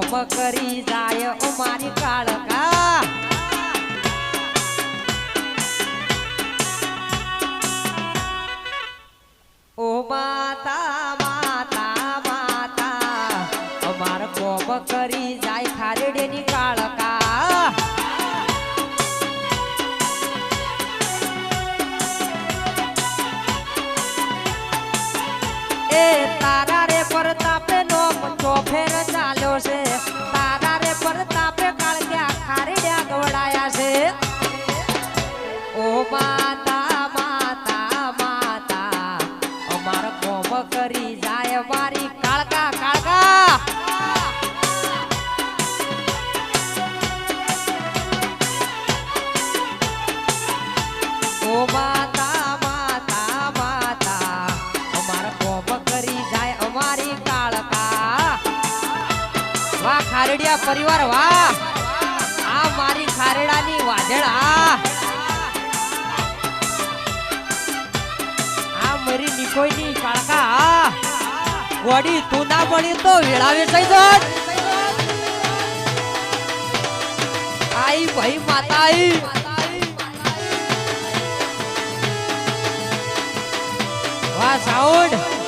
કોમ કરી જાય અમારી કાળકા ઓ માતા માતા માતા અમાર કોમ કરી જાય ખારેડેની કાળકા એ તારા રે પરતાપે નો ચોફેર ચાલ્યો છે તારા રે પરતાપે કાળક્યા ખારેડ્યા ગવડાયા છે ઓ માતા માતા માતા અમાર કોમ કરી જાય મારી કાળકા કાળકા ઓ માતા માતા માતા અમાર કોમ કરી જાય અમારી કાળકા વાહ ખારેડિયા પરિવાર વાહ આ મારી ખારેડાની વાઢેડા આ મારી નિકોઈની કાળકા વડી તું ના મળી તો વેળાવે થઈ જત આઈ ભાઈ માતા આઈ વાહ સાઉન્ડ